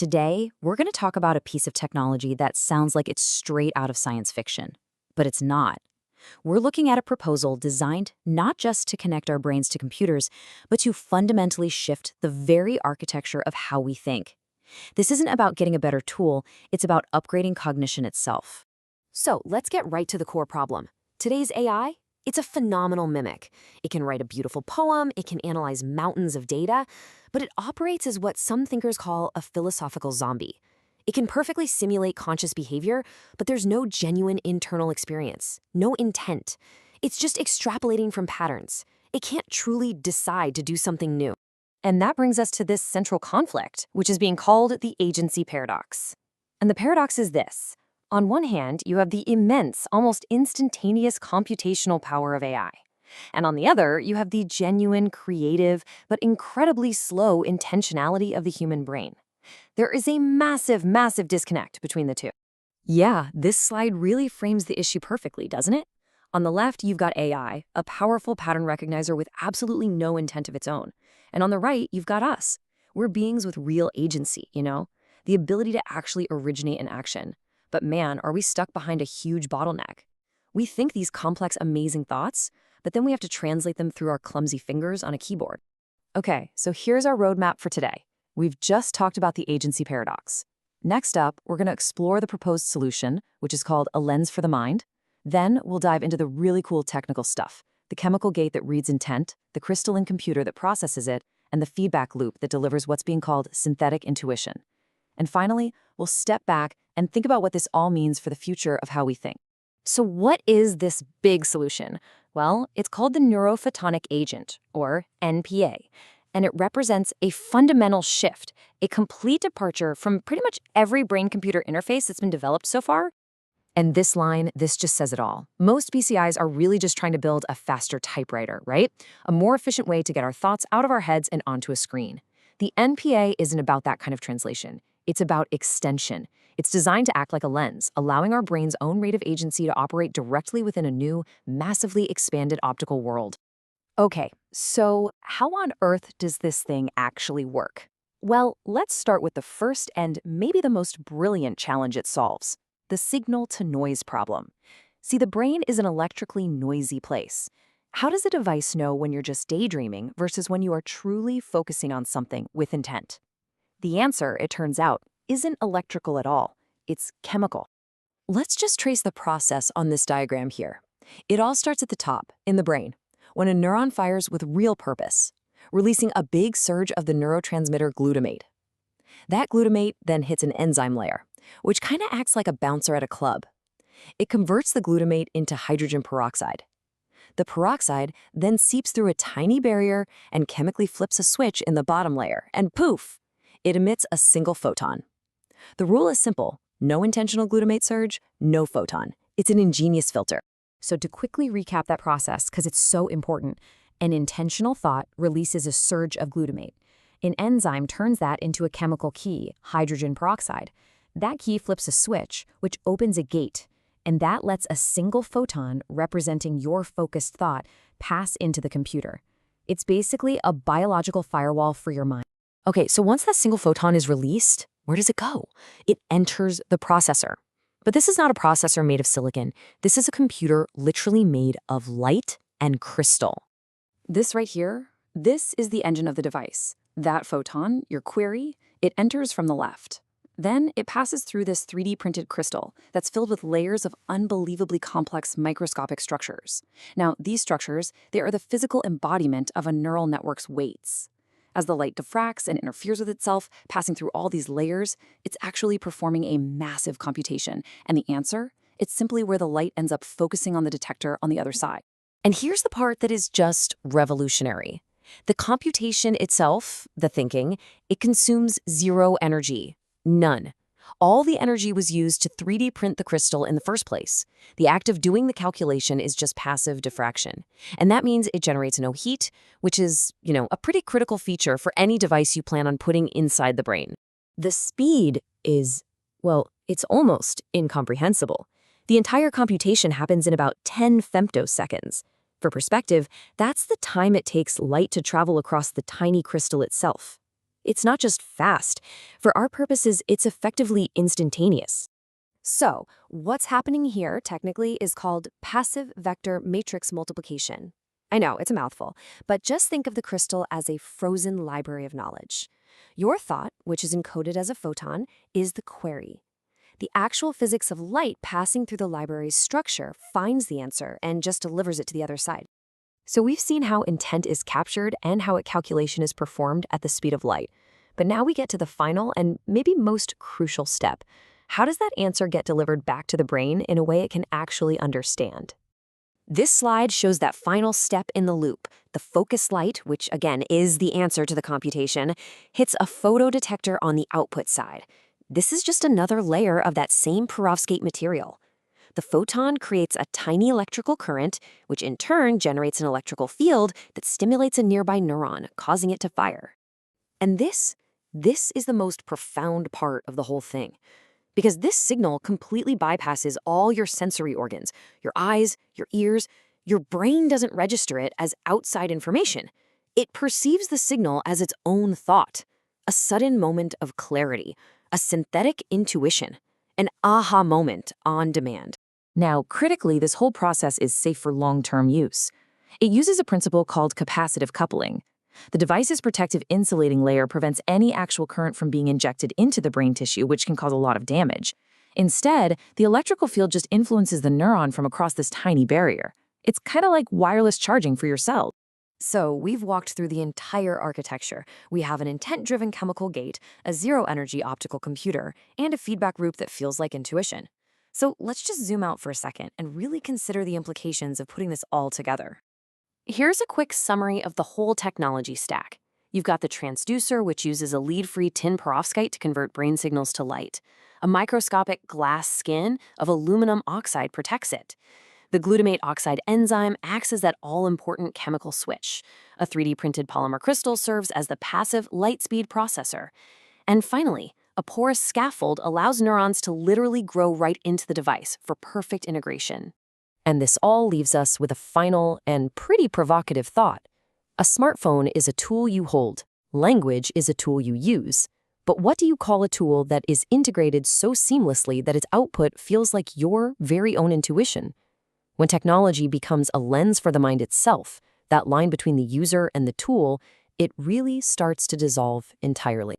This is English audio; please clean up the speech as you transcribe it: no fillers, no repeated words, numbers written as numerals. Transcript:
Today, we're going to talk about a piece of technology that sounds like it's straight out of science fiction, but it's not. We're looking at a proposal designed not just to connect our brains to computers, but to fundamentally shift the very architecture of how we think. This isn't about getting a better tool, it's about upgrading cognition itself. So let's get right to the core problem. Today's AI, it's a phenomenal mimic. It can write a beautiful poem, it can analyze mountains of data, but it operates as what some thinkers call a philosophical zombie. It can perfectly simulate conscious behavior, but there's no genuine internal experience, no intent. It's just extrapolating from patterns. It can't truly decide to do something new. And that brings us to this central conflict, which is being called the agency paradox. And the paradox is this. On one hand, you have the immense, almost instantaneous computational power of AI. And on the other, you have the genuine, creative, but incredibly slow intentionality of the human brain. There is a massive, massive disconnect between the two. Yeah, this slide really frames the issue perfectly, doesn't it? On the left, you've got AI, a powerful pattern recognizer with absolutely no intent of its own. And on the right, you've got us. We're beings with real agency, the ability to actually originate an action. But man, are we stuck behind a huge bottleneck. We think these complex, amazing thoughts, but then we have to translate them through our clumsy fingers on a keyboard. Okay, so here's our roadmap for today. We've just talked about the agency paradox. Next up, we're going to explore the proposed solution, which is called a lens for the mind. Then we'll dive into the really cool technical stuff, the chemical gate that reads intent, the crystalline computer that processes it, and the feedback loop that delivers what's being called synthetic intuition. And finally, we'll step back and think about what this all means for the future of how we think. So what is this big solution? Well, it's called the Neurophotonic Agent, or NPA, and it represents a fundamental shift, a complete departure from pretty much every brain-computer interface that's been developed so far. And this just says it all. Most BCIs are really just trying to build a faster typewriter, right? A more efficient way to get our thoughts out of our heads and onto a screen. The NPA isn't about that kind of translation. It's about extension. It's designed to act like a lens, allowing our brain's own rate of agency to operate directly within a new, massively expanded optical world. Okay, so how on earth does this thing actually work? Well, let's start with the first and maybe the most brilliant challenge it solves. The signal-to-noise problem. See, the brain is an electrically noisy place. How does a device know when you're just daydreaming versus when you are truly focusing on something with intent? The answer, it turns out, isn't electrical at all. It's chemical. Let's just trace the process on this diagram here. It all starts at the top, in the brain, when a neuron fires with real purpose, releasing a big surge of the neurotransmitter glutamate. That glutamate then hits an enzyme layer, which kind of acts like a bouncer at a club. It converts the glutamate into hydrogen peroxide. The peroxide then seeps through a tiny barrier and chemically flips a switch in the bottom layer, and poof, it emits a single photon. The rule is simple. No intentional glutamate surge, no photon. It's an ingenious filter. So to quickly recap that process, because it's so important, an intentional thought releases a surge of glutamate. An enzyme turns that into a chemical key, hydrogen peroxide. That key flips a switch, which opens a gate, and that lets a single photon representing your focused thought pass into the computer. It's basically a biological firewall for your mind. Okay, so once that single photon is released, where does it go? It enters the processor. But this is not a processor made of silicon. This is a computer literally made of light and crystal. This right here, this is the engine of the device. That photon, your query, it enters from the left. Then it passes through this 3D printed crystal that's filled with layers of unbelievably complex microscopic structures. Now, these structures, they are the physical embodiment of a neural network's weights. As the light diffracts and interferes with itself, passing through all these layers, it's actually performing a massive computation. And the answer? It's simply where the light ends up focusing on the detector on the other side. And here's the part that is just revolutionary. The computation itself, the thinking, it consumes zero energy. None. All the energy was used to 3D print the crystal in the first place. The act of doing the calculation is just passive diffraction. And that means it generates no heat, which is, a pretty critical feature for any device you plan on putting inside the brain. The speed is, it's almost incomprehensible. The entire computation happens in about 10 femtoseconds. For perspective, that's the time it takes light to travel across the tiny crystal itself. It's not just fast. For our purposes, it's effectively instantaneous. So, what's happening here technically is called passive vector matrix multiplication. I know, it's a mouthful, but just think of the crystal as a frozen library of knowledge. Your thought, which is encoded as a photon, is the query. The actual physics of light passing through the library's structure finds the answer and just delivers it to the other side. So we've seen how intent is captured and how a calculation is performed at the speed of light. But now we get to the final and maybe most crucial step. How does that answer get delivered back to the brain in a way it can actually understand? This slide shows that final step in the loop. The focus light, which again is the answer to the computation, hits a photodetector on the output side. This is just another layer of that same perovskite material. The photon creates a tiny electrical current, which in turn generates an electrical field that stimulates a nearby neuron, causing it to fire. And this is the most profound part of the whole thing. Because this signal completely bypasses all your sensory organs, your eyes, your ears. Your brain doesn't register it as outside information. It perceives the signal as its own thought, a sudden moment of clarity, a synthetic intuition, an aha moment on demand. Now, critically, this whole process is safe for long-term use. It uses a principle called capacitive coupling. The device's protective insulating layer prevents any actual current from being injected into the brain tissue, which can cause a lot of damage. Instead, the electrical field just influences the neuron from across this tiny barrier. It's kind of like wireless charging for your cells. So we've walked through the entire architecture. We have an intent-driven chemical gate, a zero-energy optical computer, and a feedback loop that feels like intuition. So let's just zoom out for a second and really consider the implications of putting this all together. Here's a quick summary of the whole technology stack. You've got the transducer, which uses a lead-free tin perovskite to convert brain signals to light. A microscopic glass skin of aluminum oxide protects it. The glutamate oxide enzyme acts as that all-important chemical switch. A 3D printed polymer crystal serves as the passive light speed processor. And finally, a porous scaffold allows neurons to literally grow right into the device for perfect integration. And this all leaves us with a final and pretty provocative thought. A smartphone is a tool you hold. Language is a tool you use. But what do you call a tool that is integrated so seamlessly that its output feels like your very own intuition? When technology becomes a lens for the mind itself, that line between the user and the tool, it really starts to dissolve entirely.